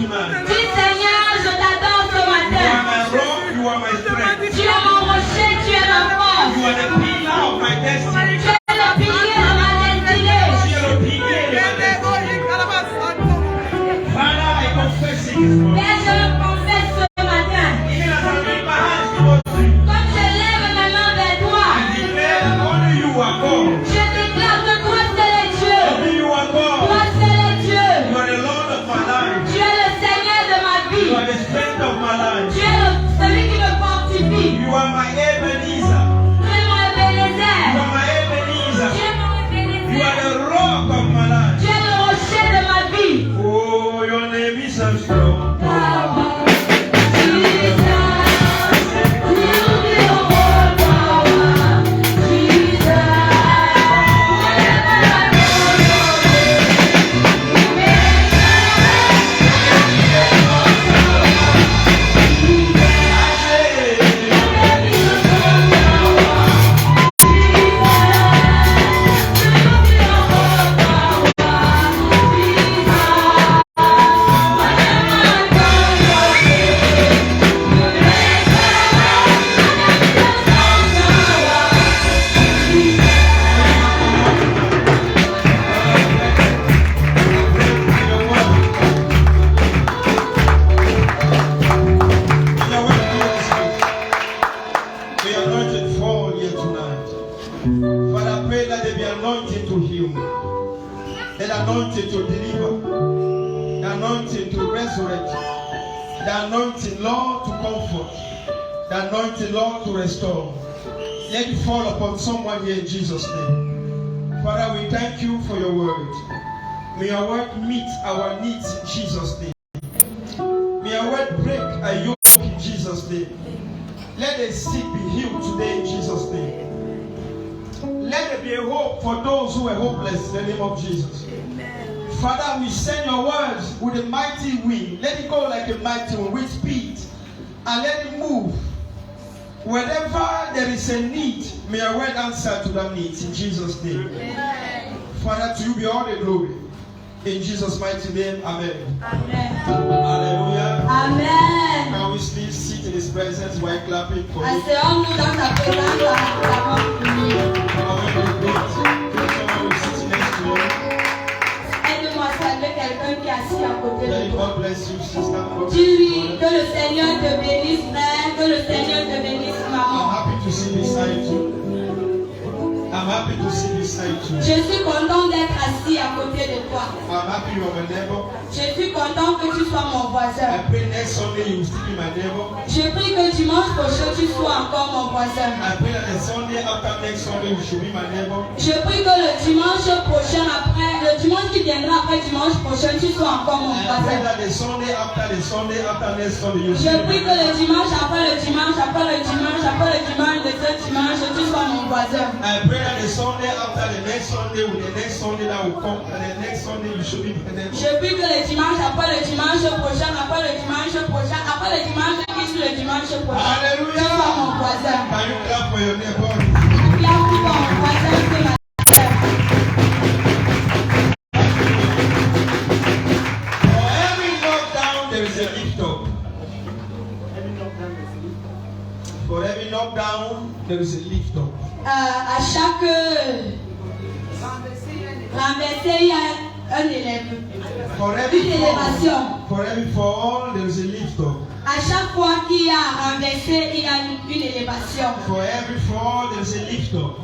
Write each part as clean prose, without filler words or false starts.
tonight. Dis Seigneur, je t'adore ce You are matin. my rock, you are my strength. Tu es mon rocher, tu es ma force. You are the pillar of my destiny. Tu es le pilier de ma destinée. Tu es le pilier de ma destinée. Father, I confess it this morning. Père, je le confesse ce matin. Even as I lift my hands towards you, Comme je lève mes mains vers toi, I declare that only you are God. je déclare que toi seul es Dieu. Only you are God. Toi seul es Dieu. You are the Lord of my life. Tu es le Seigneur de ma You are vie. the strength of my life. Tu es celui qui me fortifie. You are my Ebenezer. Tu es mon Ebenezer. You are my Ebenezer. Tu es mon You are Ebenezer. the rock of my life. Tu es le rocher de ma vie. Oh, your name is so strong. Anointing to deliver, the anointing to resurrect, the anointing, Lord, to comfort, the anointing, Lord, to restore. Let it fall upon someone here in Jesus' name. Father, we thank you for your word. May your word meet our needs in Jesus' name. May your word break a yoke in Jesus' name. Let the sick be healed today in Jesus' name. Let there be a hope for those who are hopeless in the name of Jesus. Father, we send your words with a mighty wind. Let it go like a mighty wind with speed. And let it move. Wherever there is a need, may your word answer to that need in Jesus' name. Amen. Father, to you be all the glory. In Jesus' mighty name, amen. Amen. Hallelujah. Amen. Can we still sit in his presence while clapping for him? Asseyons-nous dans sa présence avant de prier. Aide-moi à saluer quelqu'un qui est assis à côté de toi. Dis-lui que le Seigneur te bénisse, frère, que le Seigneur te bénisse, maman. I'm happy to see beside you. I'm happy to see beside you. Je suis content d'être assis à côté de toi. I'm happy you're my neighbor. Je suis content que tu sois mon voisin. I pray next Sunday you will still be my neighbor. Je prie que dimanche prochain tu sois encore mon voisin. I pray that the Sunday after next Sunday you should be my neighbor. Je prie que le dimanche prochain le dimanche qui viendra après dimanche prochain tu sois encore mon I pray voisin. that the Sunday after next Sunday you Je should be prie que le dimanche après le dimanche après le dimanche après le dimanche de ce dimanche tu sois mon voisin. I pray that the Sunday after the next Sunday with the next Sunday that will come and the next Sunday you should be my neighbor. Je prie que le dimanche après le dimanche prochain après le dimanche prochain après le dimanche qui suit le dimanche prochain. Hallelujah. Tu sois mon voisin. Can you clap for your neighbor? Applaudis pour mon voisin ce matin. For every knockdown there is a lift up. For every knockdown there is a lift up. À chaque renversé, il y a un élève. For every Une élévation. fall there is a lift up. À chaque fois qu'il y a renversé, il y a une élévation. For every fall there is a lift up.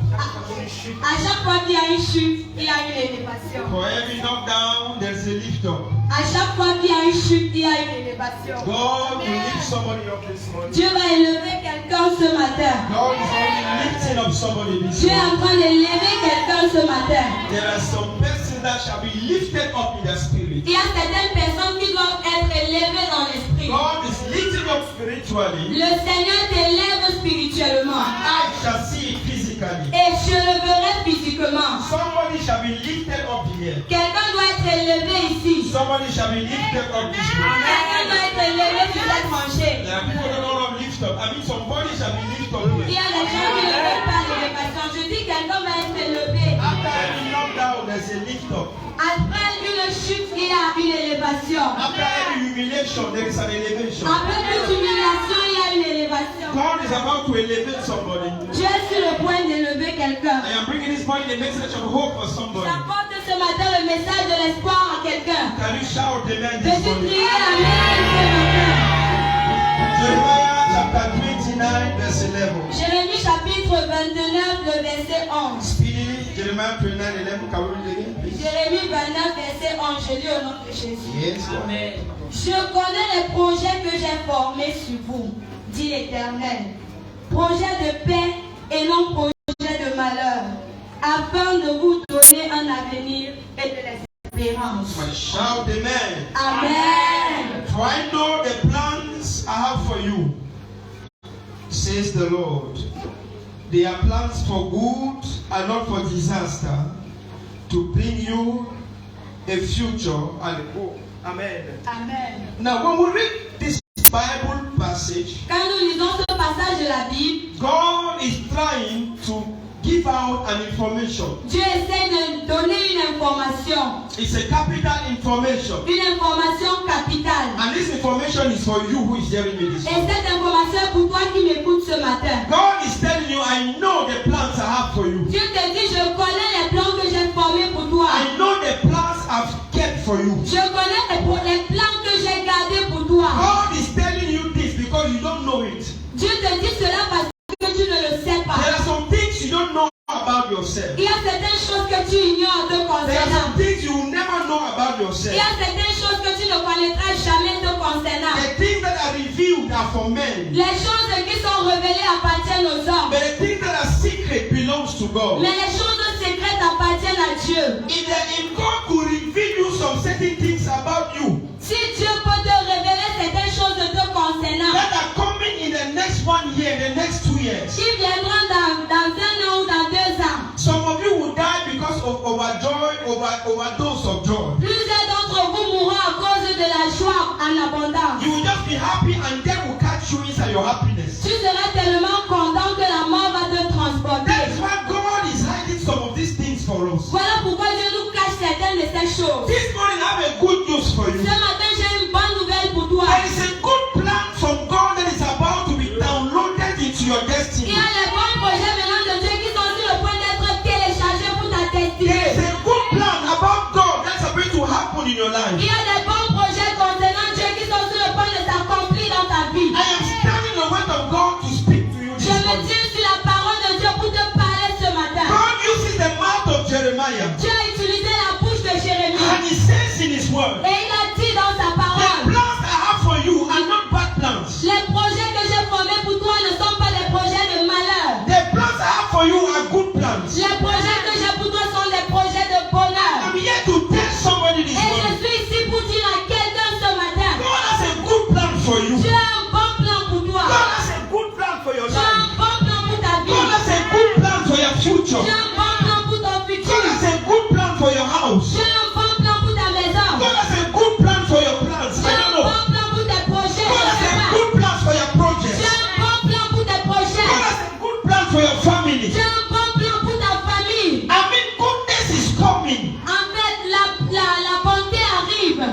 À chaque fois qu'il y a une chute, il y a une élévation. For every knockdown there is a lift up. À chaque fois qu'il y a une chute, il y a une élévation. God will lift somebody up this morning. Dieu va élever quelqu'un ce matin. God is only lifting up somebody this Dieu est morning. en train d'élever quelqu'un ce matin. There are some persons that shall be lifted up in their spirit. Il y a certaines personnes qui doivent être élevées dans l'esprit. God is lifting up spiritually. Le Seigneur t'élève spirituellement. I shall see it physically. Et je le verrai physiquement. Somebody shall be lifted up here. Quelqu'un doit être élevé ici. Somebody shall be lifted up this way. Quelqu'un doit être élevé sur cette tranchée. There are people that don't want to lift up. I mean, somebody shall be lifted up Il y here. a des gens qui ne veulent pas l'élévation. Je dis quelqu'un va être élevé. After every knockdown, there's a lift up. Après une chute, il y a une élévation. After every humiliation, there is an elevation. Après toute humiliation, il y a une élévation. God is about to elevate somebody. Dieu est sur le point d'élever quelqu'un. I am bringing this morning a message of hope for somebody. J'apporte ce matin le message de l'espoir à quelqu'un. Can you shout amen this Peux-tu morning? crier amen ce matin? Jeremiah chapter 29 verse 11. Jérémie chapitre 29, le verset 11. Speedily, Jeremiah 29 11. Can we read it again, please? Jérémie 29, verset 11. Je lis au nom de Jésus. Yes, Amen. Je connais les projets que j'ai formés sur vous, dit l'Éternel. Projets de paix et non projets de malheur, afin de vous donner un avenir et de l'espérance. Shout amen. Amen. For I know the plans I have for you, says the Lord. They are plans for good and not for disaster, to bring you a future and hope. Amen. Amen. Now, when we read this Bible passage, Quand nous lisons ce passage de la Bible, God is trying to give out an information. Dieu essaie de donner une information. It's a capital information. Une information capitale. And this information is for you who is hearing me this Et morning. cette information est pour toi qui m'écoutes ce matin. God is telling you, I know the plans I have for you. Dieu te dit, je connais les plans que j'ai formés pour toi. I know the plans I've kept for you. Je connais les plans que j'ai gardés pour toi. God is telling you this because you don't know it. Dieu te dit cela parce que tu ne le sais pas. There are some things you don't know about yourself. Il y a certaines choses que tu ignores te There are concernant. some things you will never know about Il yourself. y a certaines choses que tu ne connaîtras jamais te concernant. The things that are revealed are for men. Les choses qui sont révélées appartiennent aux hommes. But the things that are secret belongs to God. Mais les choses secrètes appartiennent à Dieu. If God could reveal you some certain things about you Si Dieu peut te révéler certaines choses te concernant, that are coming in the next 1 year, the next 2 years, qui viendront dans 1 an ou dans 2 ans, some of you will die because of overdose of joy. plusieurs d'entre vous mourront à cause de la joie en abondance. You will just be happy and death will catch you inside your happiness. Tu seras tellement content que la mort va te transporter. That is why God is hiding some of these things for us. Voilà pourquoi Dieu nous cache certaines de ces choses. This morning I have a good news for you. Ce matin, j'ai une bonne nouvelle pour toi. There is a good plan from God that is about to be downloaded into your Il destiny. y a les bons projets maintenant de Dieu qui sont sur le point d'être téléchargés pour ta There is destinée. a good plan about God that's about to happen in your life. Il y a des bons projets concernant Dieu qui sont sur le point de s'accomplir dans ta vie. I am standing the word of God to speak to you Je this me morning. tiens sur la parole de Dieu pour te parler ce matin. God uses the mouth of Jeremiah Dieu a utilisé la bouche de and Jérémie he says in his word, et il a dit dans sa the parole, plans I have for you are not bad plans. les projets que j'ai formés pour toi ne sont pas des projets de malheur. The plans I have for you are good plans. Les projets que j'ai pour toi sont des projets de bonheur. I'm here to tell somebody this Et je morning, suis ici pour dire à quelqu'un ce matin, God has a good plan for you. Dieu a un bon plan pour toi. God has a good plan for your Dieu a life. un bon plan pour ta vie. God has a good plan for your future. Dieu a un bon plan pour ton God futur. has a good plan for your house. Dieu a un bon plan pour ta maison. God has a good plan for your plans. Dieu I a un don't know. bon plan pour tes projets. God Je has sais a pas. good plan for your Dieu projects. a un bon plan pour tes projets. God has a good plan for your family. Dieu a un bon plan pour ta famille. I mean, goodness is coming. En fait, la bonté arrive.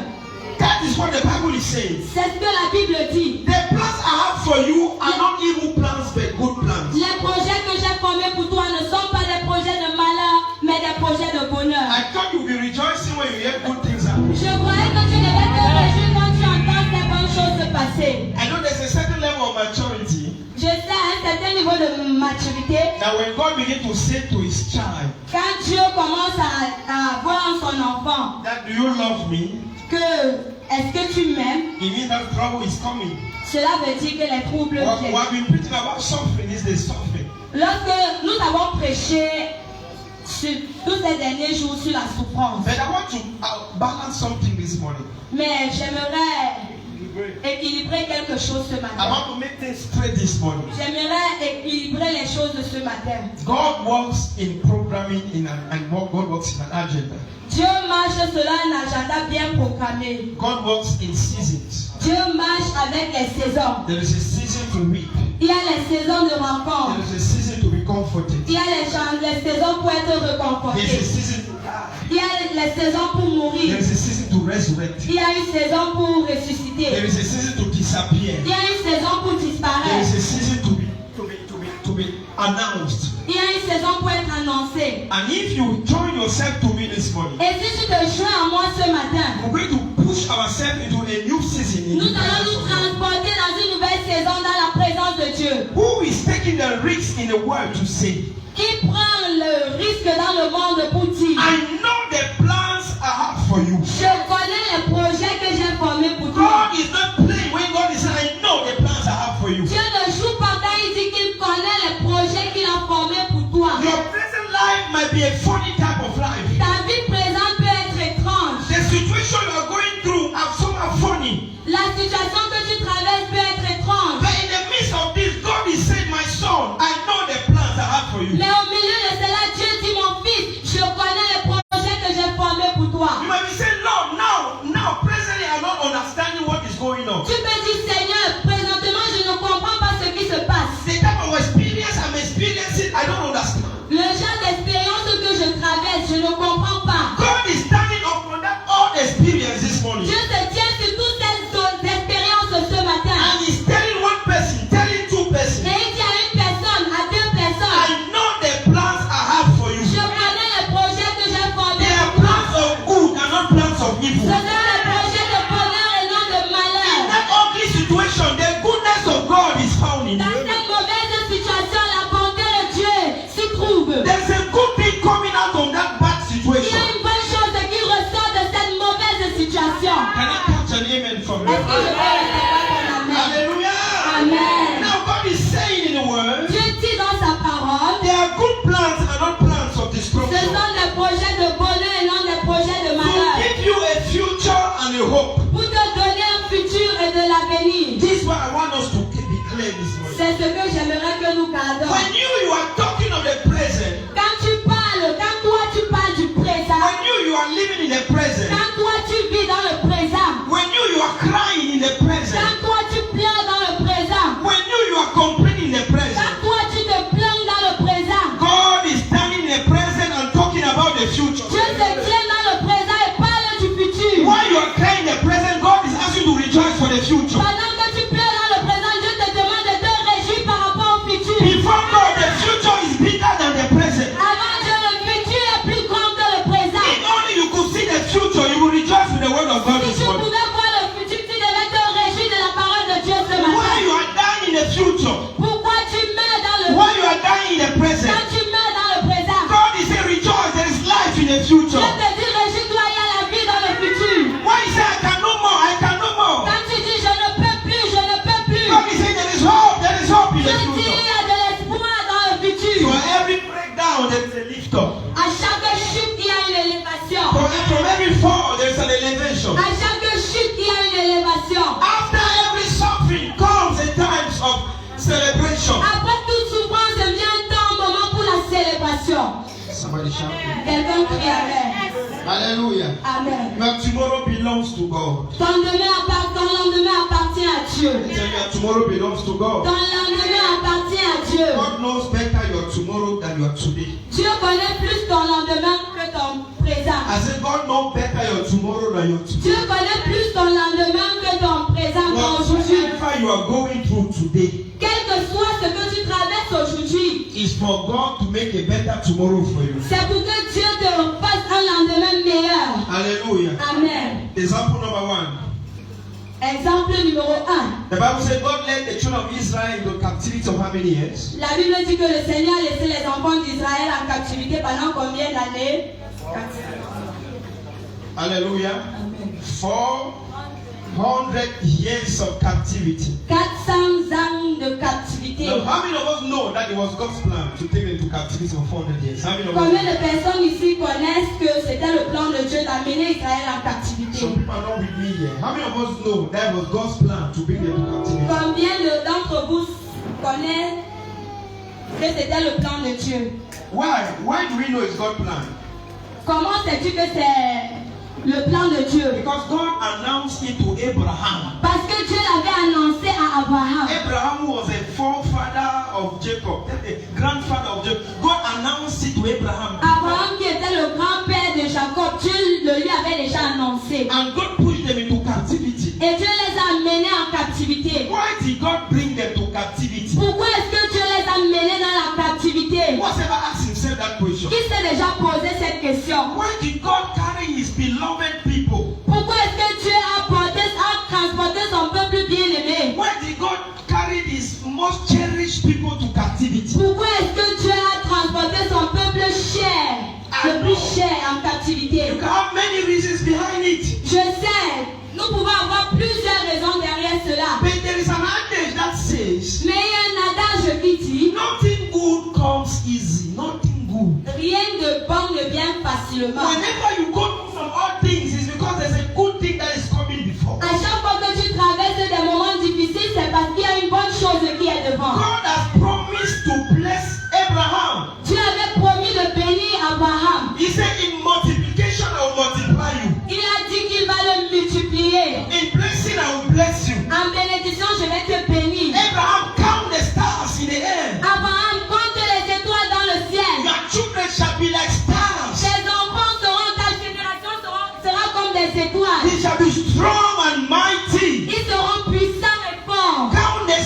That is what the Bible is saying. C'est ce que la Bible dit. The plans I have for you are not evil plans, but good plans. Les projets que j'ai formés pour toi ne sont pas des projets de malheur, mais des projets de bonheur. I thought you'd be rejoicing when you hear good things happen. Je croyais que tu devais te réjouir quand tu entends ces bonnes choses se passer. I know there's a certain level of maturity Je sais à un certain niveau de maturité, that when God begins to say to his child, quand Dieu commence à voir en son enfant that do you love me? que est-ce que tu m'aimes, It means that trouble is coming. cela veut dire que les troubles What viennent. we have been preaching about suffering is the suffering. Lorsque nous avons prêché sur tous ces derniers jours sur la souffrance, But I want to balance something this morning. mais j'aimerais équilibrer quelque chose ce I matin. want to make things straight this morning. J'aimerais équilibrer les choses de ce matin. God works in programming and God works in an agenda. Dieu marche selon un agenda bien programmé. God works in seasons. Dieu marche avec les saisons. There is a season to weep. Il y a les saisons de rencontre. There is a season to be comforted. Il y a les saisons pour être There is a réconforté. season to die. Il y a les saisons pour There mourir. is a season to resurrect. Il y a une saison pour ressusciter. d'incapacité. There is a season to disappear. Il y a une saison pour There is disparaître. a season to be announced. Il y a une saison pour être annoncée. And if you join yourself to me this morning, Et si tu te joins à moi ce matin, we're going to push ourselves into a new season. In nous the allons presence nous of God. transporter dans une nouvelle saison dans la présence de Dieu. Who is taking the risk in the world to say, Qui prend le risque dans le monde pour dire, I know the plans I have for you. je connais les projets que j'ai formés pour toi. God is not playing when God is saying, I know the plans I have for you. Dieu ne joue pas quand il dit qu'il connaît les projets qu'il a formés pour toi. Your present life might be a funny type of life. Ta vie présente peut être étrange. The situation you are going through are somehow funny. La situation que tu traverses peut être étrange. But in the midst of this, God is saying, my son, I know the plans I have for you. Mais au milieu de cela, Dieu dit, mon fils, je connais les projets que j'ai formés pour toi. You might be saying, Lord, now, presently I'm not understanding what is going on. Tu peux dire, Seigneur, présentement, je ne comprends pas ce qui se passe. The type of experience I'm experiencing, I don't understand. Le genre d'expérience que je traverse, je ne comprends pas. God is standing up on that old experience this morning. Dieu se tient sur toutes ces expériences ce matin. And he's telling one person, telling two persons, Et il dit à une personne, à deux personnes, I know the plans I have for you. je connais les projets que j'ai formés They are pour toi. plans of good and not plans of Ce evil. sont les projets de bonheur et non de In malheur. that ugly situation, the goodness of God is found in Dans you. cette mauvaise situation, la bonté de Dieu s'y trouve. There's a good thing coming out of that bad Il y situation. a une bonne chose qui ressort de cette mauvaise situation. Can I catch an amen from Est-ce que je you? peux recevoir ton amen? Hallelujah. Amen. Now God is saying in the word, Dieu dit dans sa parole, there are good plans and not plans of ce destruction. sont des projets de bonheur et non des projets de To malheur. give you a future and a hope. Pour te donner un futur et de l'avenir. This is what I want us to be clear this morning. C'est ce que j'aimerais que nous gardons. When you are talking of the present, Quand tu parles, quand toi tu parles du présent, when you are living in the present, quand toi tu vis dans le présent, when you are crying in the present, quand toi tu pleures dans le présent, when you are complaining in the present, quand toi tu te plains dans le présent, God is standing in the present and talking about the future. Dieu se tient dans le présent et parle du futur. While you are crying in the present, God is asking you to rejoice for the future. Pendant que tu pleures dans le présent, Dieu te demande de te réjouir par rapport au futur. Before God, the future is bigger than the present. Avant Dieu, le futur est plus grand que le présent. If only you could see the future, you will rejoice with the word of God Si this tu morning. pouvais voir le futur, tu devais te réjouir de la parole de Dieu ce While matin. you are dying in the future, Pourquoi tu meurs dans le while you are dying in the present, Quand tu meurs dans le présent, God is saying rejoice, there is life in the Dieu future. te dit réjouis-toi, il y a la vie dans le futur. Why you say I can no more, I can no more. Quand tu dis je ne peux plus, je ne peux plus, God is saying there is hope in Dieu the dit future. il y a de l'espoir dans le For futur. every breakdown, there is a lift up. À chaque chute, il y a une élévation. From every fall, there is an elevation. À chaque chute, il y a une élévation. After every suffering comes a time of celebration. Après toute souffrance, vient un temps, un moment pour la célébration. Somebody shout. Quelqu'un crie Amen. Hallelujah. Amen. Your tomorrow belongs to God. Ton lendemain appartient à Dieu. Tell your tomorrow belongs to God. Ton lendemain appartient à Dieu. God knows better your tomorrow than your today. Dieu connaît plus ton lendemain que ton présent. I said God knows better your tomorrow than your today. Dieu connaît plus ton lendemain que ton présent, ton aujourd'hui. Whatever you are going through today Quel que soit ce que tu traverses aujourd'hui, is for God to make a better tomorrow for you. c'est pour que Dieu te fasse un lendemain meilleur. Hallelujah. Amen. Example number 1. Exemple numéro 1. The Bible says God led the children of Israel into captivity of how many years? La Bible dit que le Seigneur a laissé les enfants d'Israël en captivité pendant combien d'années? Hallelujah. Amen. 400 years of captivity. 400 ans de captivité. Now, how many of us know that it was God's plan to take them to captivity for 400 years? How many of Combien us? de personnes ici connaissent que c'était le plan de Dieu d'amener Israël en captivité? Some people are not with me here. How many of us know that was God's plan to bring them to captivity? Combien d'entre vous connaissent que c'était le plan de Dieu? Why? Why do we know it's God's plan? Comment sais-tu que c'est le plan de Dieu? Because God announced it to Abraham. Parce que Dieu l'avait annoncé à Abraham. Abraham was a forefather of Jacob, a grandfather of Jacob. God announced it to Abraham. Abraham qui était le grand-père de Jacob, Dieu le lui avait déjà annoncé. And God pushed them into captivity. Et Dieu les a did God bring them to captivity? Pourquoi est-ce que Dieu les a menés dans la captivité? Who has ever asked himself that question? Qui s'est déjà posé cette question? Why did God carry his beloved people? Pourquoi est-ce que Dieu a transporté son peuple bien-aimé? Why did God carry his most cherished people to captivity? Pourquoi est-ce que Dieu a transporté son peuple cher, le plus cher en captivité? You can have many reasons behind it. Je sais, nous pouvons avoir plusieurs raisons derrière cela. But there is an adage that says, Mais il y a un adage qui dit, nothing good comes easy. Nothing good. rien de bon ne vient facilement. Whenever you go through some odd things, it's because there's a good thing that is coming before. À chaque fois que tu traverses des moments difficiles, c'est parce qu'il y a une bonne chose qui est devant. God has promised to bless Abraham. Dieu avait promis de bénir Abraham. He said, in multiplication, I will multiply you. Il a dit qu'il va le multiplier. In blessing, I will bless you. En bénédiction, je vais te bénir. Abraham, count the stars in the air. Abraham, compte les étoiles dans le ciel. Your children shall be like stars. Tes enfants seront, ta génération sera comme des étoiles. They shall be strong and mighty. Ils seront puissants et forts. Count the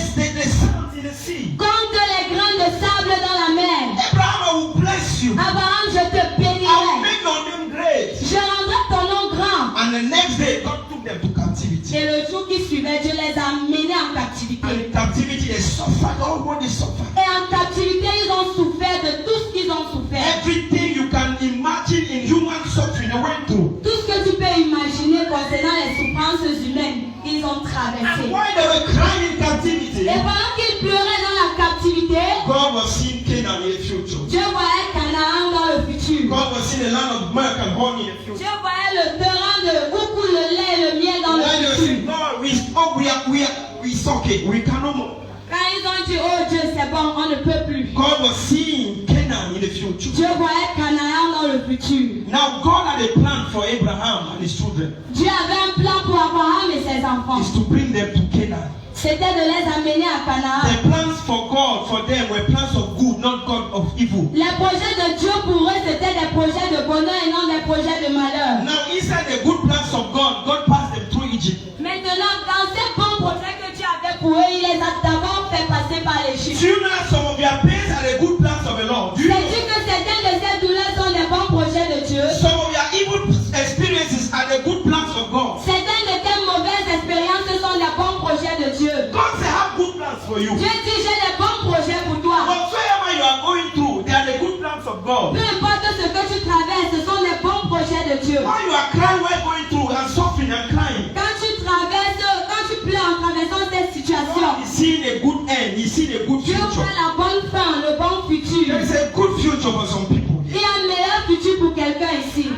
sands in the sea. Compte les grains de sable dans la mer. Abraham, I will bless you. Abraham, je te I will bénirai. make your name great. Je rendrai ton nom grand. And the next day, God took them to captivity. Et le jour qui suivait, Dieu les a menés en captivité. And in captivity, they suffered all what they suffered. Et en captivité, ils ont souffert de tout ce qu'ils ont souffert. Everything you can imagine in human suffering, they went through. Tout ce que tu peux imaginer concernant les souffrances humaines, ils ont traversé. And while they were crying in captivity, Et pendant qu'ils pleuraient dans la captivité, God was seeing Canaan in the future. Dieu voyait Canaan dans le futur. God was seeing the land of milk and honey in the future. Dieu voyait le terrain de où coule le lait et le miel dans le When they were saying, futur. God, we okay, we can no more. Quand ils ont dit, oh Dieu, c'est bon, on ne peut plus. God was seeing Canaan in the future. Dieu voyait Canaan dans le futur. Now God had a plan for Abraham and his children. Dieu avait un plan pour Abraham et ses enfants. Is to bring them to Canaan. C'était de les amener à Canaan. The plans for God for them were plans of good, not God of evil. Les projets de Dieu pour eux, c'était des projets de bonheur et non des projets de malheur. Now inside the good plans of God, God passed them through Egypt. Maintenant, dans ces bons projets que Dieu avait pour eux, il les a d'abord fait passer par l'Égypte. Do you know some of your pains are the good plans of the Lord? Do you know? C'est-à-dire que certaines de ces douleurs sont des bons projets de Dieu. Some of your evil experiences are the good plans of God. Certaines de tes mauvaises expériences sont des bons projets de Dieu. God said, have good plans for you. Dieu dit, j'ai des bons projets pour toi. Whatsoever you are going through, they are the good plans of God. Peu importe ce que tu traverses, ce sont des bons projets de Dieu. While you are crying while going through and suffering and crying, Quand tu traverses, quand tu pleures en traversant cette situation, God is seeing a good end. He's seeing a good Dieu future. voit la bonne fin, le bon futur. There is a good future for some people. Il y a un meilleur futur pour quelqu'un ici.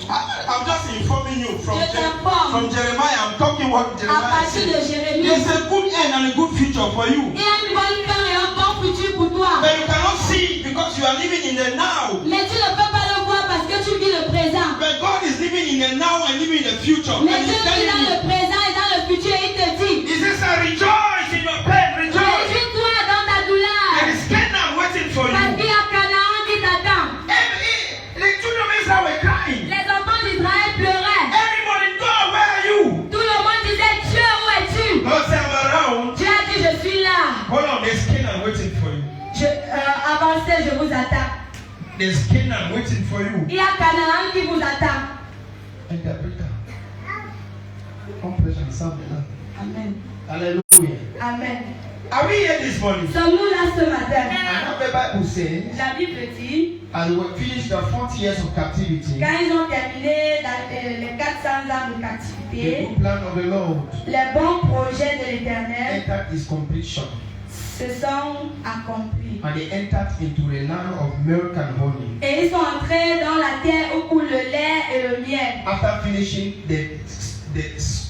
I'm just informing you from Je t'informe. Jeremiah. I'm talking what À Jeremiah partir de said. Jérémie, There's a good end and a good future for you. il y a une bonne fin et un bon futur pour toi. But you cannot see it because you are living in the now. Mais tu ne peux pas le voir parce que tu vis le présent. But God is living in the now and living in the future. Mais And Dieu He's vit telling dans you, le présent et dans le futur et il te dit, He says, rejoice in your pain, rejoice. réjouis-toi dans ta There douleur. is Canaan waiting for Parce you. qu'il y a Canaan qui t'attend. The children of Israel were crying. Les enfants d'Israël pleuraient. Everybody, God, where are you? Tout le monde disait, Dieu, où es-tu? God said, I'm around. Dieu a dit, je suis là. Hold on, there's Canaan waiting for you. Avancez, je vous attends. There's Canaan waiting for you. Il y a Canaan qui vous attend. Interpreter. On prêche ensemble là. Amen. Hallelujah. Amen. Are we here this morning? Sommes-nous là ce matin? And now the Bible says, La Bible dit, and we finished the 40 years of captivity. quand ils ont terminé les 400 ans de The captivité, good plan of the Lord les bons projets de l'Éternel entered its completion. se sont accomplis. And they entered into a land of milk and honey. Et ils sont entrés dans la terre où coule le lait et le miel. After finishing the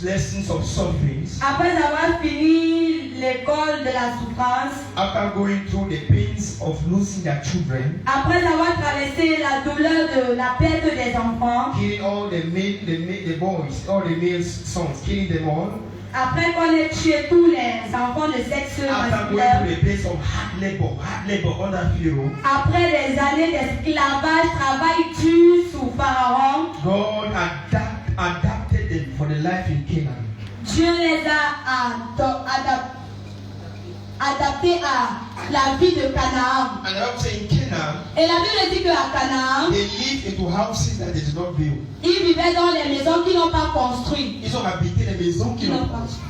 lessons of sufferings, Après avoir fini l'école de la souffrance, after going through the pains of losing their children, après avoir traversé la douleur de la perte des enfants, killing all the boys, all the male sons, killing them all, après qu'on ait tué tous les enfants de sexe after going masculin, through the pains of hard labor under Pharaoh, après des années d'esclavage, travail dur sous Pharaon, God adapted them for the life in Canaan. Dieu les a adaptés à la vie de Canaan. And I would say in Canaan, Et la Bible dit qu'à Canaan, they lived into houses that they did not build. ils vivaient dans les maisons qu'ils n'ont pas construites. Ils ont habité les maisons qu'ils n'ont pas construites.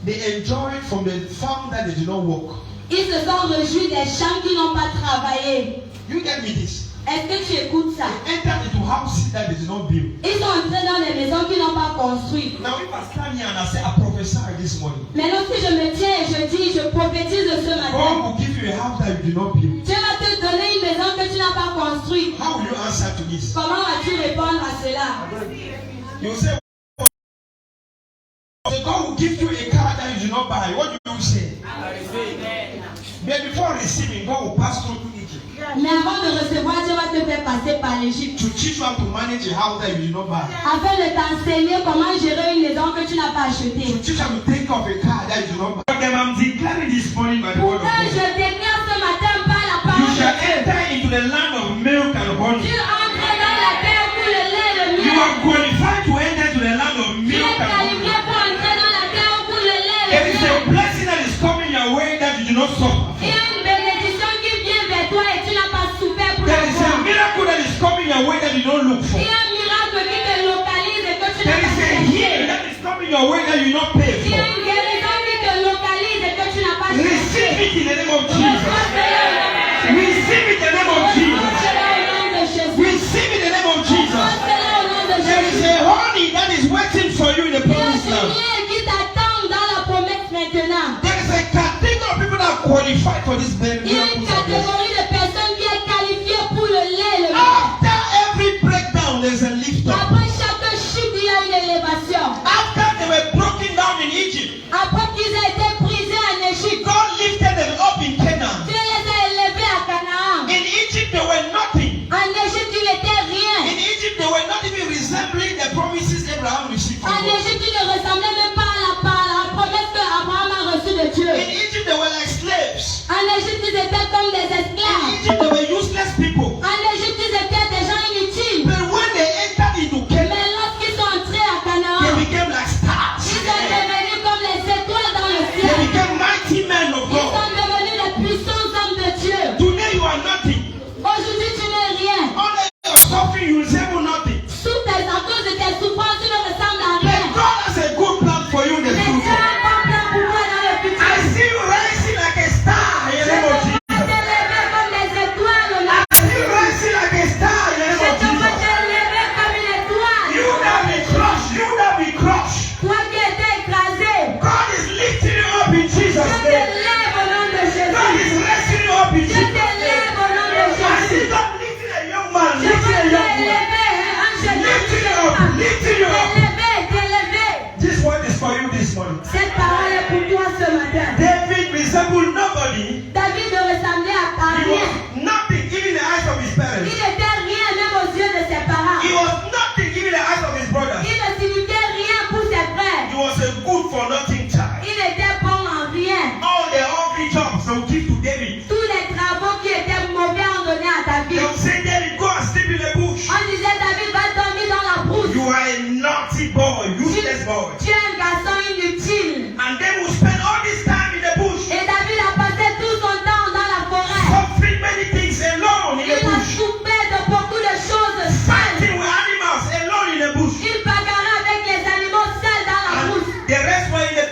They enjoyed from the farm that they did not work. Ils se sont réjouis des champs qu'ils n'ont pas travaillé. You get me this? Est-ce que tu écoutes ça? They entered into houses that they did not build. Ils sont entrés dans les maisons qu'ils n'ont pas construites. Now if I stand here and I say I prophesy this morning, Maintenant, si je me tiens et je dis, je prophétise ce matin, God will give you a house that you did not build. Dieu va te donner une maison que tu n'as pas construite. How will you answer to this? Comment vas-tu répondre à cela? You say, God will give you a car that you did not buy. What do you say? But before receiving, God will pass through to Egypt Mais avant de recevoir, Dieu va te faire passer par l'Égypte. to teach you how to manage a house that you did not buy. Afin de t'enseigner comment gérer une maison que tu n'as pas To achetée. teach you how to take off a car that you did not buy. Them, I'm declaring this morning by the word of Pourtant, je God. déclare ce matin par la You parole shall de Dieu. enter into the land of milk and honey. Tu entres dans la terre où le lait et le You miel. are qualified to enter into the land of Tu milk es and honey. qualifié pour entrer dans la terre où le lait et There le is miel. a blessing that is coming your way that you do not suffer Il y for. a une bénédiction qui vient vers toi et tu n'as pas souffert pour There is a l'avoir. miracle that is coming your way that you don't look for. Il y a un miracle qui te localise et que tu There n'as is pas a healing cherché. that is coming your way that you not pay Il y a for. une guérison qui te localise et que tu n'as pas Receive cherché. it in the name of Reçois Jesus. cela au nom de Jésus. Receive it in the name of Reçois Jesus. cela au nom de Jésus. Receive it in the name of Reçois Jesus. cela au nom de There is Jésus. a honey that is waiting for you in the Il y a promised du land. miel qui t'attend dans la promesse maintenant. There is a category of people that are qualified for this Il y a une miracle. catégorie de personnes qui est qualifiée pour le lait et le miel. After every breakdown, there's a lift up. Après chaque chute, il y a une élévation. After they were broken down in Egypt, Après qu'ils aient été brisés en Égypte, God lifted them up in Canaan. Dieu les a élevés à Canaan. In Egypt, they were nothing. En Égypte, ils n'étaient rien. In Egypt, they were not even resembling the promises Abraham received from En God. Égypte, ils ne ressemblaient même pas à la promesse que Abraham a reçue de Dieu. In Egypt, they were like slaves. En Égypte, ils étaient comme des In esclaves. Egypt, they were useless people. En Égypte, ils étaient des gens inutiles. But when they entered into Canaan, Mais lorsqu'ils sont entrés à they Canaan, became like stars. ils sont devenus comme les étoiles dans le They ciel. became mighty men of Ils sont God. devenus les puissants hommes de Dieu. Today, you are nothing. Aujourd'hui, tu n'es rien. Under your suffering, you resemble nothing. À cause de tes souffrances, tu ne ressembles à But rien. God has a good plan for you in the Mais Dieu future. a un bon plan pour toi dans le futur. I see you rising like a star in Je the name of te Jesus. vois t'élever comme des étoiles au nom. I see you rising like a star in the Je name of te vois Jesus. t'élever comme une étoile. You that be crushed, you that be crushed. Toi qui étais écrasé, God is lifting you up in Dieu Jesus' name. t'élève au nom de God Jésus. is raising you up in Dieu Jesus' name. t'élève au nom de I see Jésus. God lifting a young man, Je vois lifting a young woman. t'élever un jeune homme, Lifting you up, lifting you up. t'élever. This word is for you this morning. Cette parole est pour toi ce matin. David resembled nobody. David ne ressemblait à He rien. was nothing, even in the eyes of his Il parents. n'était rien même aux yeux de ses parents. He was nothing, even in the eyes of his brothers. Il ne signifiait rien pour ses frères. He was a good for nothing child. Il était bon en rien. All the ugly jobs they will give to David. Tous les travaux qui étaient mauvais en donné à They David. will say, David, go and sleep in the bush. On disait David va dormir dans la brousse. You are a naughty boy, useless boy. Tu es un garçon inutile. And they will spend all this time in the bush, Et David a passé tout son temps dans la forêt. suffering many things alone in Il the a bush, souffert de beaucoup de choses seules. fighting with animals alone in the bush. Il bagarrait avec les animaux seuls dans la And brousse. the rest were in the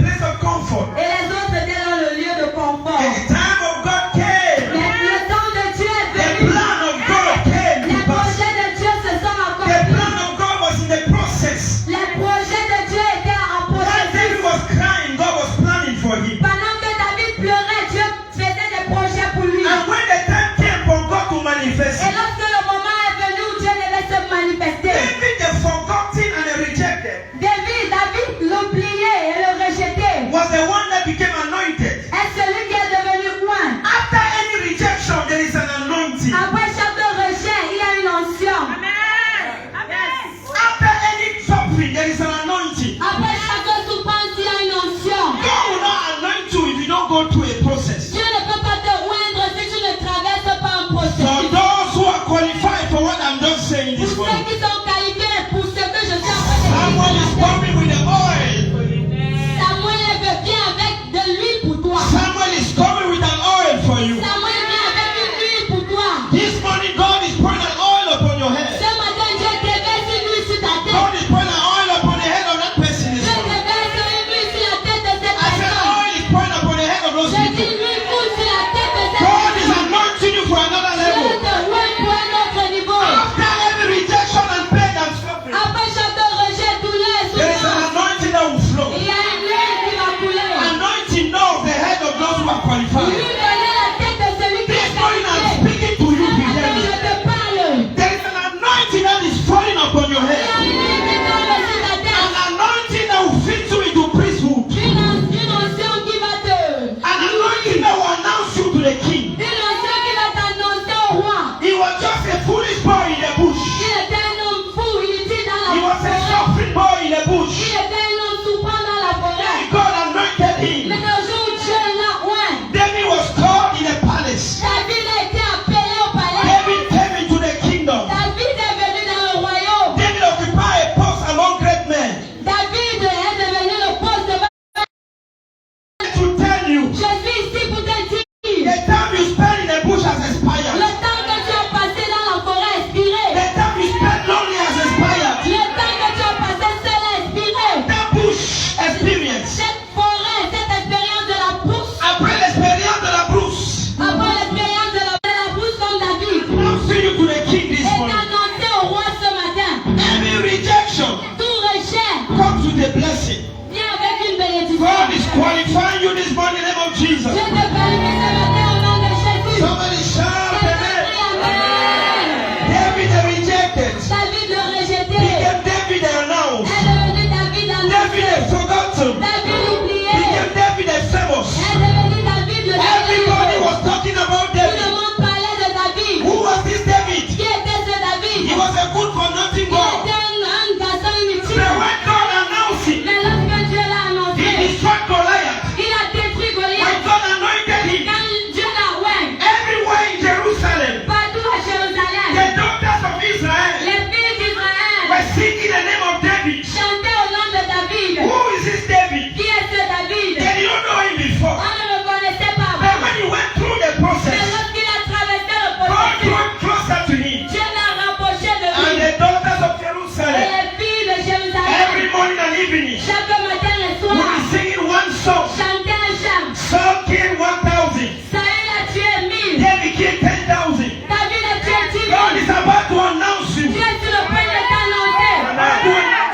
blessing. Viens avec une bénédiction. God is qualifying you this morning in the name of Jesus. Je te qualifie ce matin au nom de Jésus. Somebody shout amen. Amen. David the rejected David le rejeté became David the announced. est devenu David David the annoncé. forgotten David oublié became David the famous. est devenu David le Everybody célèbre. was talking about Tout le David. monde parlait de David. Who was this David? Qui était ce David? He was a good for nothing Il God. était un garçon But inutile. when God announced him, Mais lorsque Dieu l'a he annoncé, destroyed Goliath. il a détruit When Goliath. God anointed him, Quand Dieu l'a oint, everywhere in Jerusalem, partout à Jérusalem, the daughters of Israel les filles d'Israël were singing the name of David. chantaient au nom de David. Who is this David? Qui est ce David? They didn't know him before. On ne le connaissait pas. But when he went through the Mais process, lorsqu'il a traversé le God processus, drew closer to him. Dieu l'a rapproché de And lui. the daughters of Et Jerusalem, les filles de Jérusalem, every morning and evening, chaque matin et would soir, be singing one song. chantaient un chant. Saul killed 1,000. Saül a tué 1000. David killed 10,000. David a tué 10 000. God is about to announce you. Dieu est sur le point de t'annoncer.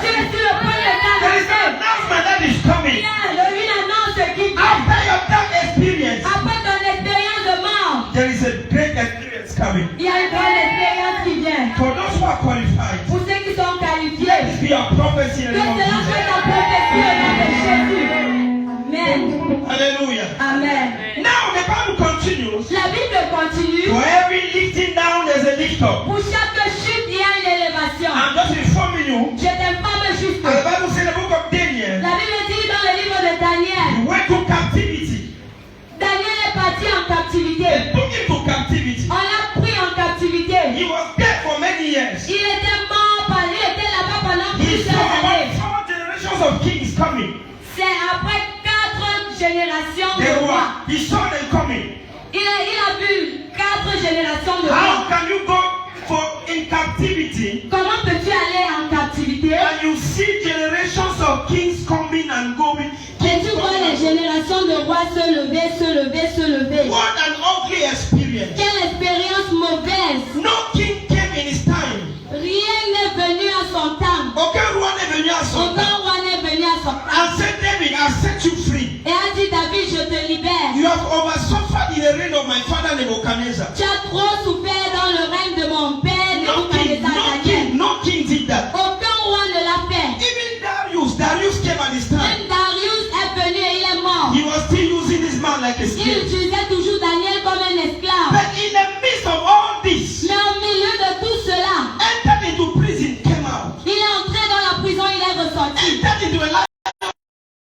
Dieu est sur le point de There is an t'annoncer. announcement that is coming. Il y a une annonce qui vient. After your dark experience, Après ton expérience de mort, there is a great experience coming. il y a une grande expérience qui vient. For those who are qualified, Pour ceux qui sont let qualifiés, this be a prophecy in que the name of cela soit Jesus. ta prophétie au nom de Jésus. Amen. Hallelujah. Amen. Now the Bible continues. La Bible continue. For every lifting down, there's a lift up. Pour chaque chute, il y a une élévation. I'm just informing you. Je t'informe juste. And the Bible says in the book of Daniel, La Bible dit dans le livre de Daniel, he went to captivity. Daniel est parti en captivité. They took him to captivity. On l'a pris en captivité. He was there for many years. Il était mort, il était là-bas pendant He plusieurs saw about années. 4 generations of kings coming. C'est après 4 générations They de were, rois. he saw them coming. Il a vu 4 générations de How rois. can you go for in captivity Comment peux-tu aller en captivité and you see generations of kings coming and going? et tu vois les générations de rois se lever, se lever, se lever? What an ugly experience. Quelle expérience mauvaise! No king came in his time. Rien n'est venu à son temps. Aucun roi n'est venu à son Aucun temps. roi n'est venu à son temps. And said, David, I set you free. Et a dit David, je te libère. You have oversuffered in the reign of my father Nebuchadnezzar. Tu as trop souffert dans le règne de mon père No king, Nebuchadnezzar Daniel. no king did that. Aucun roi ne l'a fait. Even Darius came at his time. Même Darius est venu et il est mort. He was still using this man like a Il slave. utilisait toujours Daniel comme un esclave. But in the midst of all this, Mais au milieu de tout cela, entered into prison, came out. il est entré dans la prison, il est ressorti. Entered into a life.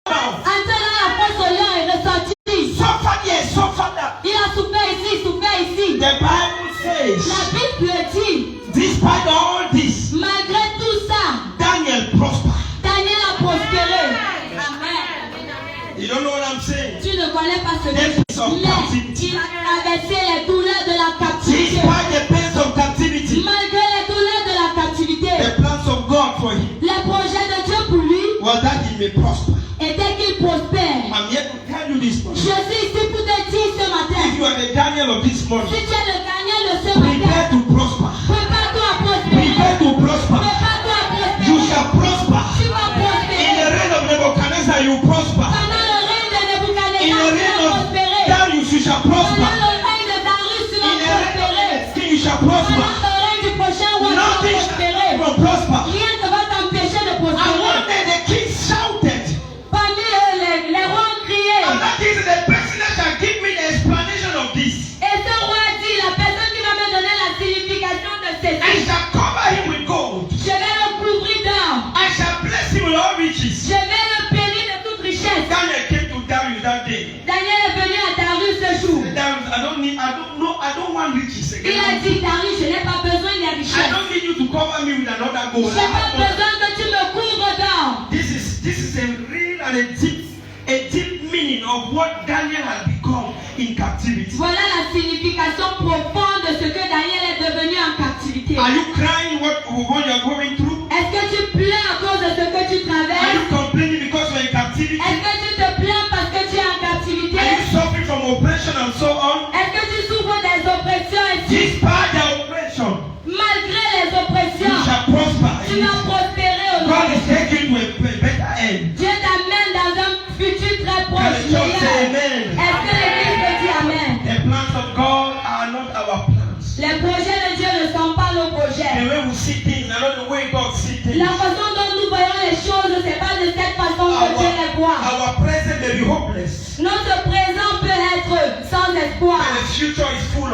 Entré dans la fosse au lion et ressorti. Suffered here, suffered that. Il a souffert ici, souffert ici. The Bible says, La Bible dit, despite all this, malgré tout ça, Daniel prospered. Daniel a prospéré. Amen. You don't know what I'm saying? Tu ne connais pas ce que The pains of mais captivity. il a traversé les douleurs de la captivité. Despite the pains of captivity, Malgré les douleurs de la captivité, the plans of God for him les projets de Dieu pour lui was that he may prosper. étaient qu'il prospère. I'm here to tell you this morning. Je suis ici pour te dire ce If matin, you are the Daniel of this si morning, tu es le Daniel de ce prepare matin, to prosper. prépare-toi à prospérer. Prepare to prosper. Prépare-toi à You prospérer. shall prosper. Tu vas In the prospérer. reign of Nebuchadnezzar, you prosper. Pendant le règne de In Nebuchadnezzar, the tu vas reign of prospérer. Darius, you shall Pendant prosper. le règne de Darius, tu In vas the reign of prospérer. the king, you shall Pendant prosper. le règne du prochain roi, tu vas Nothing prospérer. will prosper. Rien ne va t'empêcher de And prospérer. one day the king shouted, Parmi eux, les rois ont crié. and that is the person that shall give me the explanation of this. Et ce roi dit, la personne qui va me donner la signification de I ceci, shall cover him with gold. je vais le couvrir d'or. I shall bless him with all riches. Je vais le bénir de toute richesse. Daniel came to Darius that day. Daniel est venu à Darius ce jour. Darius, I don't want riches Il a again. dit, Darius, je n'ai pas besoin des I richesses. don't need you to cover me with another Je gold. n'ai pas besoin que tu me couvres d'or. This is a real and a deep meaning of what Daniel has become in captivity. Voilà la signification profonde de ce que Daniel est devenu en captivité. Are you crying what you are going through? Est-ce que tu plains à cause de ce que tu Are you traverses? complaining because you're in captivity? Est-ce que tu te plains parce que tu es en captivité? Are you suffering from oppression and so on? Est-ce que tu souffres des oppressions ainsi? Despite the oppression, Malgré les you oppressions, shall prosper. tu vas prospérer au nom God de is Jésus. taking you to a better end. Dieu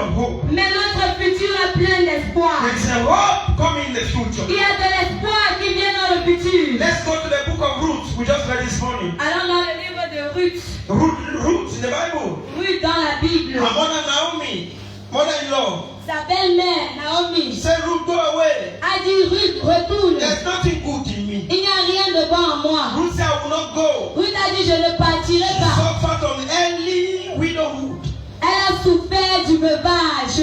of hope. Mais notre futur est plein d'espoir. There's a hope coming in the future. Il y a de l'espoir qui vient dans le futur. Let's go to the book of Ruth. We just read this morning. Allons dans le livre de Ruth. Ruth in the Bible. Ruth dans la Bible. Her mother Naomi, mother-in-law, Sa belle-mère, Naomi, said, Ruth, go away. a dit, Ruth, retourne. There's nothing good in me. Il n'y a rien de bon en moi. Ruth said, I will not go. Ruth a dit, je ne partirai She pas. suffered from early widowhood. Elle a souffert du veuvage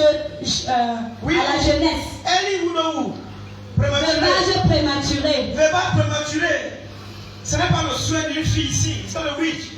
Oui. à la jeunesse. Early widowhood. Prématuré. Veuvage prématuré. Veuvage prématuré. Ce n'est pas le souhait d'une fille ici. It's not a witch.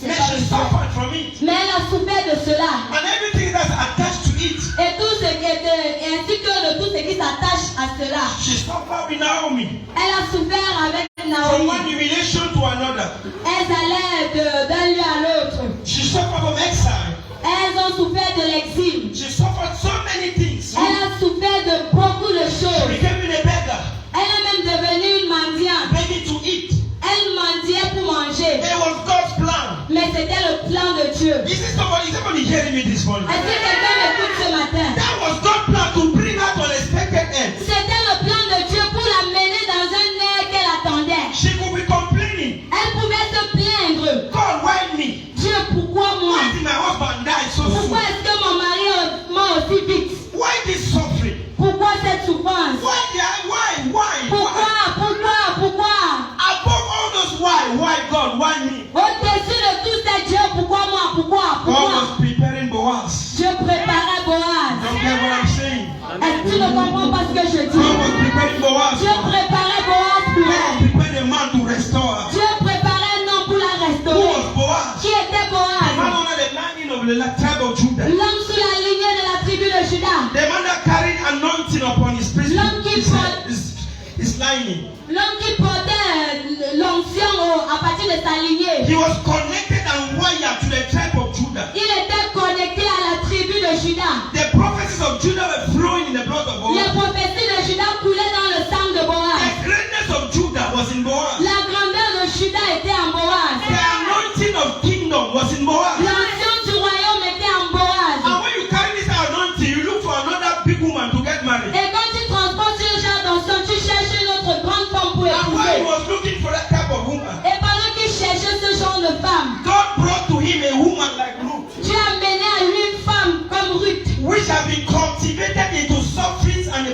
Mais she suffered from it. Mais elle a souffert de cela. And everything that's attached to it. Et tout ce qui était, ainsi que de tout ce qui s'attache à cela. She suffered with Naomi. Elle a souffert avec From one Naomi. humiliation to another. Elles allaient d'un lieu à l'autre. She suffered from exile. Elles ont souffert de l'exil. She suffered so many things. Elle a souffert de beaucoup de She choses. became a beggar. Elle est même devenue une mendiante. Begging to eat. Elle mendiait pour manger. It was God's plan. Mais c'était le plan de Dieu. Is somebody hearing me this morning? Est-ce que quelqu'un m'écoute ce matin? That was God's plan to bring her to unexpected end. C'était le plan de Dieu pour la mener dans un air qu'elle attendait. She could be complaining. Elle pouvait se plaindre. God, why me? Dieu, pourquoi moi? Why did my husband die so Pourquoi soon? est-ce que mon mari mort aussi vite? Why this suffering? Pourquoi cette souffrance? Why? Pourquoi? Above all those why God, why me? Au-dessus de tout c'est Dieu, pourquoi moi? God was preparing Boaz. Dieu préparait Boaz. Don't get what I'm saying? Est-ce que tu ne comprends pas ce que je God dis? was preparing Boaz. Dieu préparait Boaz pour God elle. prepared a man to restore her. Dieu préparait un homme pour la Who restaurer. was Boaz? Qui était The man Boaz? under the lining of the tribe of Judah. L'homme sous la lignée de la tribu de Juda. The man that carried anointing upon his priesthood. L'homme qui porte- His lining. L'homme qui portait l'onction à partir de sa lignée. He was connected and wired to the tribe of Judah. Il était connecté à la tribu de Juda. The prophecies of Judah were flowing in the blood of Les Boaz. prophéties de Juda coulaient dans le sang de Boaz. The greatness of Judah was in Boaz. La grandeur de Juda était en Boaz. The anointing of kingdom was in Boaz. L'onction du royaume était en Boaz. And when you carry this anointing, you look for another big woman to get married. Et quand tu transportes ce genre d'onction, tu cherches une autre grande femme pour And while he épouser. was looking for that type of woman, Et pendant qu'il cherchait ce genre de femme, God brought to him a woman like Ruth, Dieu a mené à lui une femme comme Ruth, which had been cultivated into sufferings and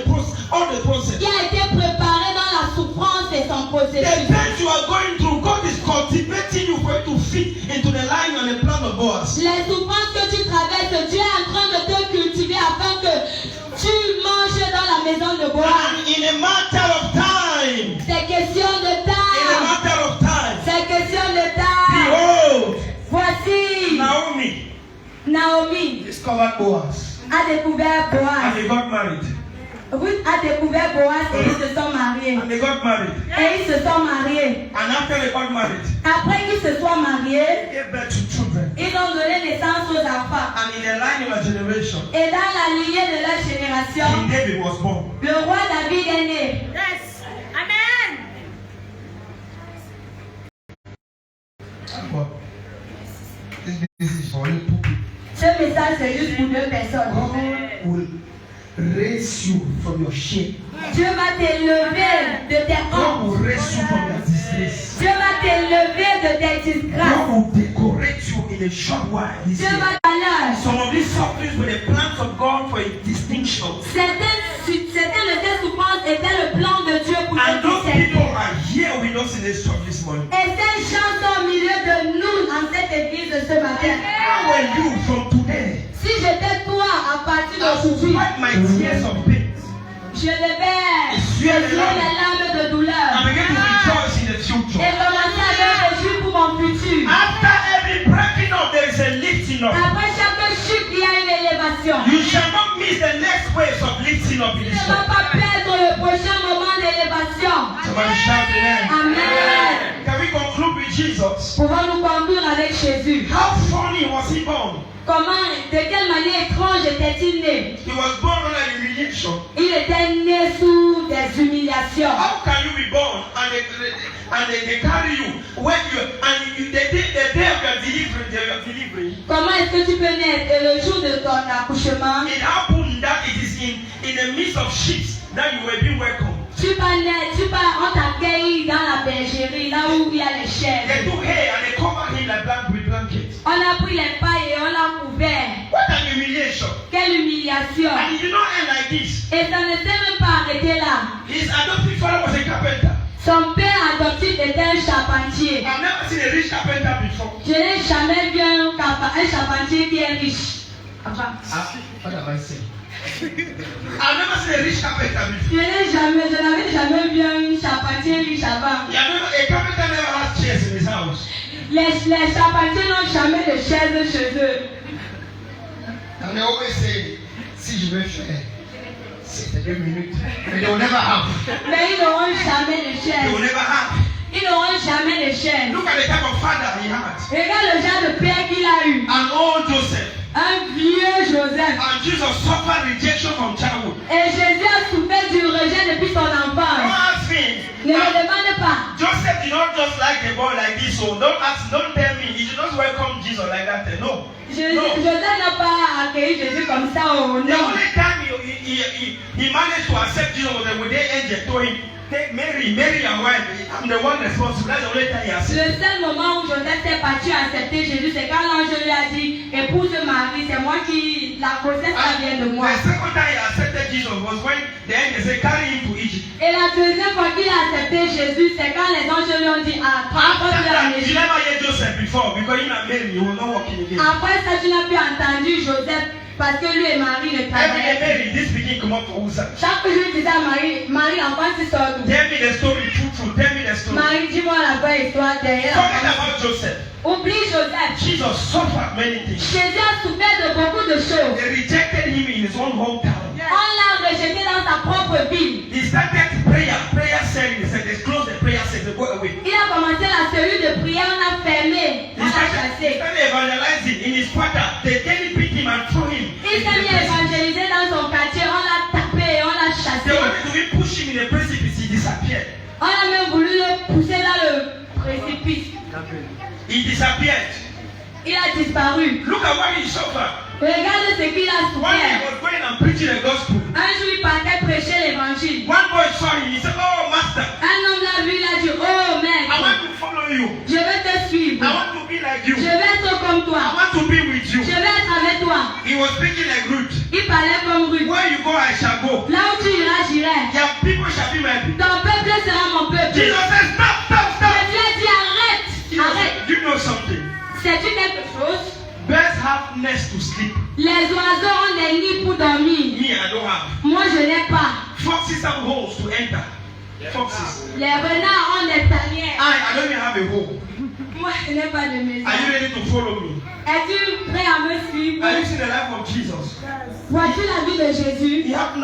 all the process. qui a été préparée dans la souffrance et son The processus. pains you are going through, God is cultivating you for it to fit into the line and the plan of Boaz. Les souffrances que tu traverses, Dieu est en train de te cultiver afin que tu manges dans la maison de Boaz. And in a matter of time, C'est question de in a temps. matter of time, C'est question de temps. behold, Voici, Naomi discovered Boaz. a découvert And Boaz. they got married. Ruth a découvert Boaz et ils se sont mariés. And they got married. Et ils se sont mariés. And after they got married, Après qu'ils se soient mariés, they gave birth to children. ils ont donné naissance aux enfants. And in the line of a generation, Et dans la lignée de leur génération, King David was born. le roi David est né. Yes. Amen. Well, this is for you two people. Ce message, c'est juste pour deux personnes. God will raise you from your shame. Dieu va t'élever de tes God hontes. will raise you from your disgrace. Dieu va t'élever de tes disgrâces. God will decorate you in a short while this Dieu year. va t'allonger. Some of these sufferings were the plans of God for a distinction. Certaines de tes souffrances étaient le plan de Dieu pour And te those discerner. people are here with us in this church this morning. Et ces gens sont au milieu de nous dans cette église de ce matin. How are you from today? Si j'étais toi à partir I will d'aujourd'hui, wipe my tears of pain je devais essuyer les larmes de douleur and begin to rejoice in the et future. commencer à me réjouir pour mon futur. After every breaking up, there is a lifting up. Après chaque chute, il y a une élévation. You shall not miss the next waves of lifting up in Tu this ne vas church. pas perdre le prochain moment d'élévation. Somebody shout amen. Amen. Can we conclude with Jesus? Pouvons-nous conclure avec Jésus? How funny was he born? Comment, de quelle manière étrange était-il né? He was born under humiliation. Il était né sous des humiliations. How can you be born and they carry you when you and you, the day of your delivery, Comment est-ce que tu peux naître? Et le jour de ton accouchement, it happened that it is in the midst of sheep that you were being welcomed. on t'accueille dans la bergerie, là où il y a les They chèvres. took hay and they covered him like with blankets. On a pris les pailles et on l'a couvert. What an humiliation! Quelle humiliation! And it did not end like this. Et ça ne s'est même pas arrêté là. His adopted father was a carpenter. Son père adoptif était un charpentier. I've never seen a rich carpenter before. Je n'ai jamais vu un charpentier qui est riche. Enfin, What am I saying? I've never seen a rich carpenter before. je n'avais jamais vu un charpentier riche avant. A carpenter never has chairs in his house. Les charpentiers n'ont jamais de chaise chez eux. And they always say, si je veux faire, c'est 2 minutes. But they will never have. Mais ils n'auront jamais de They chaise. will never have. Ils n'auront jamais de chaise. Look at the type of father he had. Regarde le genre de père qu'il a eu. An old Joseph. Un vieux Joseph. And Jesus suffered rejection from childhood. Et Jésus a souffert du rejet depuis son Don't enfance. ask me. Ne me demande pas. Joseph did not just like the boy like this, so don't tell me. He should not welcome Jesus like that. No. Joseph n'a pas accueilli Jésus comme ça. Oh The non. only time he managed to accept Jesus was when the angel told him, take Mary your wife. I'm the one responsible. That's the only time he accepted. Le seul moment où Joseph s'est battu à accepter Jésus, c'est quand l'ange lui a dit, épouse Marie, c'est moi qui, la grossesse, ça vient de moi. The second time he accepted Jesus was when the angel said, carry him to Egypt. Et la deuxième fois qu'il a accepté Jésus, c'est quand les anges lui ont dit, ah, After transporte-le en that, you Égypte. never heard Joseph before because him and Mary, you will not walk in again. Après ça, tu n'as plus entendu Joseph parce que lui et Marie ne Every day, travaillaient pas. Mary, this speaking come up for Uza. Chaque jour, il disait à Marie, Marie, l'enfant, c'est sort d'où? Tell me the story, true. Tell me the story. Marie, dis-moi la vraie histoire derrière. Forget about Joseph. Oublie Joseph. Jesus suffered many things. Jésus a souffert de beaucoup de choses. They rejected him in his own hometown. On l'a rejeté dans sa propre ville. He started prayer cell. He said, they close the prayer cell, they go away. Il a commencé la cellule de prière, on a fermé, on He l'a started chassé. evangelizing in his quarter. They daily beat him and throw him. Il s'est mis à évangéliser dans son quartier, on l'a tapé, on l'a They chassé. wanted to even push him in the precipice. He disappeared. On a même voulu le pousser dans le précipice. He disappeared. Il a disparu. Look at what he suffered. Regarde ce qu'il a One day he souffert. was going and preaching the gospel. Un jour, il partait prêcher l'évangile. One boy saw him. He said, oh, master, Un homme l'a vu, il a dit, oh I mec, want to follow you. je vais te suivre. I want to be like you. Je vais être comme I toi. want to be with you. Je vais être avec toi. He was speaking like Ruth. Il parlait comme Ruth. Where you go, I shall go. Là où tu iras, j'irai. Your people shall be my people. Ton peuple sera mon peuple. Jesus said, stop. Jésus a dit arrête. Arrête. You know something? Sais-tu quelque chose? Birds have nests to sleep. Les oiseaux ont des nids pour dormir. Me, I don't have. Moi, je n'ai pas. Foxes have holes to enter. Foxes. Les renards ont des tanières. I don't even have a hole. Moi, je n'ai pas de maison. Are you ready to follow me? Es-tu prêt à me suivre? Are you seeing the life of Jesus? Vois-tu la vie de Jésus? He had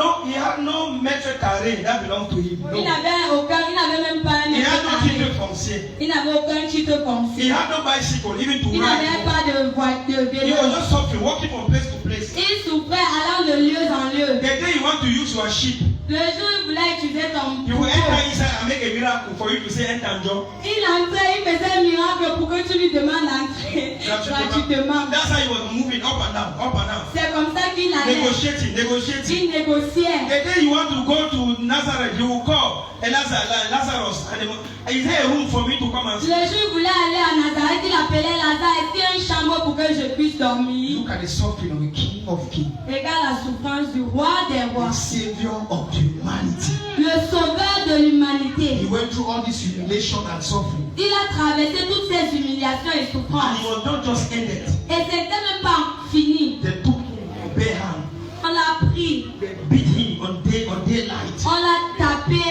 no metric carré that belonged to him. Il No. n'avait même pas un He had no titre titre. foncier. Il n'avait aucun titre He foncier. had no bicycle, even to Il n'avait ride. pas de voiture. He was just suffering, walking from place to place. Il souffrait allant de lieu en lieu. The day you want to use your sheep, Le jour où il voulait utiliser ton you will couteau, enter inside and make a miracle for you to say enter and jump. il entrait, il faisait un miracle pour que tu lui demandes d'entrer gratuitement. That's how he was moving up and down, up and down. C'est comme ça qu'il allait. Negotiating. Il négociait. The day you want to go to Nazareth, you will call Lazarus, and is there a room for me to come and Le sleep? jour où il voulait aller à Nazareth, il appelait Lazare. Est-ce qu'il y a une chambre pour que je puisse dormir? Look at the suffering of the King of Kings, Regarde la souffrance du roi des the rois. Savior of humanity. Le sauveur de l'humanité. He went through all this humiliation and suffering, Il a traversé toutes ces humiliations et and souffrances. he was not just ended. Et c'était même pas fini. They took him on bare hand. On l'a pris. They beat him on daylight. On l'a tapé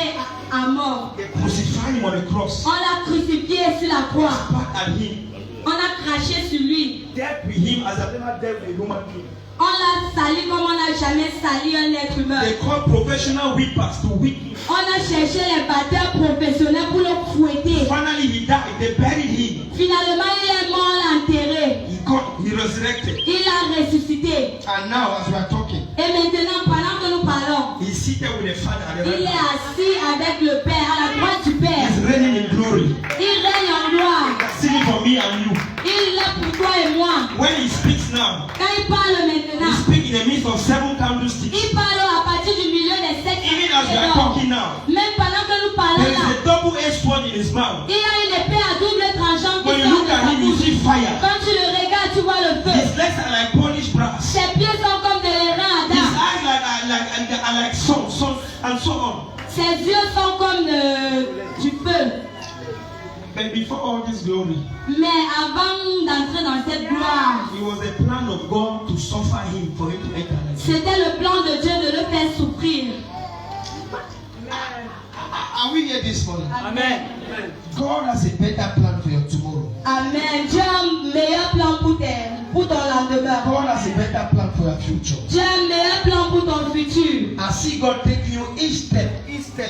à mort. They crucified him on the cross. On l'a crucifié sur la croix. Spat at him. On a craché sur lui. Dealt with him as I've never dealt with a human being. On l'a sali comme on n'a jamais sali un être humain. They called professional whippers to whip him. On a cherché les batteurs professionnels pour le fouetter. Finally, he died. They buried him. Finalement, il est mort, on l'a enterré. He resurrected. Il a ressuscité. And now, as we are talking, Et maintenant, pendant que nous parlons, he's seated with the Father at the il right est hand. assis avec le Père, à la droite du Père. He's reigning in glory. Il règne en gloire. Singing for me and you. Il est là pour toi et moi. When he speaks now, Quand il parle he maintenant, speaks in the midst of 7 candlesticks. il parle à partir du milieu des 7 Even as we are talking now, Même pendant que nous parlons there is là, a double-edged sword in his mouth. il y a une épée à double tranchant qui When you sort look de sa at him, you bouche. see fire. Quand tu le regardes, tu vois le feu. His legs are like polished brass. Ses pieds sont comme des reins à His dents. eyes are like sun, and so on. Ses yeux sont comme du feu. But before all this glory, Mais avant d'entrer dans cette gloire, it was the plan of God to suffer him for him to enter. c'était le plan de Dieu de le faire souffrir. Are we here this morning? Amen. God has a better plan for your tomorrow. Amen. Dieu a un meilleur plan pour ton lendemain. God has a better plan for your future. Dieu a un meilleur plan pour ton futur. I see God taking you each step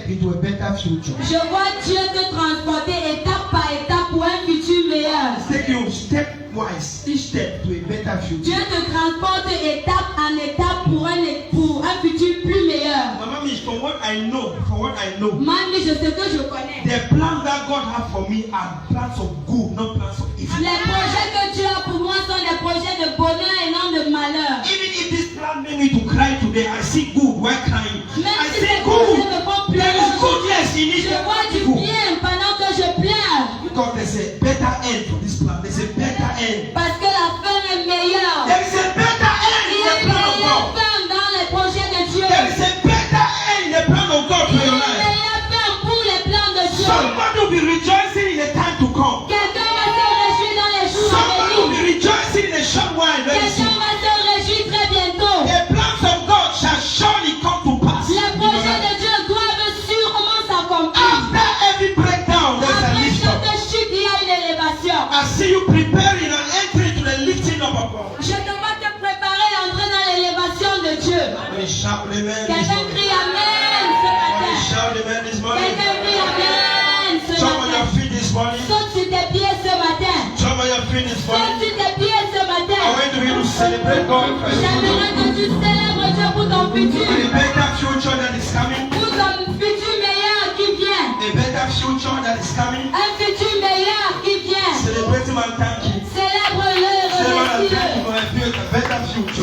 into a better future. Je vois Dieu te transporter étape par étape pour un futur meilleur. Take you stepwise, each step to a better future. Dieu te transporte étape en étape pour un futur plus meilleur. Mama, from what I know, Mamie, je sais que je connais. the plans that God has for me are plans of good, not plans of evil. Les projets que Dieu a pour moi sont des projets de bonheur et non de malheur. Even if this plan made me to cry today, I see good. Why crying? Même I si see ces projets good. me font There pleurer, is goodness in it. je vois du bien pendant que je pleure. Because there's a better end for this plan. There's a better end. Parce que la fin est meilleure. There is a better end Il in y a the une plan of meilleure God. fin dans les projets de Dieu. There is a better end in the plan of God Il y for a your une life. meilleure fin pour les plans de Dieu. Somebody will be rejoicing in the time to come. Quelqu'un va se réjouir dans les jours à Somebody will be venir. rejoicing in a short while very Quelqu'un soon. va se réjouir très bientôt. The plans of God shall surely come to pass. Les projets de Dieu doivent sûrement s'accomplir. After every breakdown, there's a Après lift up. chaque chute, il y a une élévation. I see you preparing and entering to the lifting up of God. Je te vois te préparer à entrer dans l'élévation de Dieu. We shout amen this Quelqu'un morning. crie Amen ce We matin. shout amen this morning. Quelqu'un crie Amen ce Jump on your matin. feet this morning. Saute sur tes pieds ce matin. Jump on your feet this Saute morning. sur tes pieds ce I matin. want you to celebrate God for his J'aimerais que tu célèbres Dieu pour ton a futur. better future that is coming. Pour ton futur meilleur qui vient. A better future that is coming. Un futur meilleur qui vient. Celebrate him and thank him. Célèbre-le, Say, Lord, I thank you remercie-le. for a better Tu future.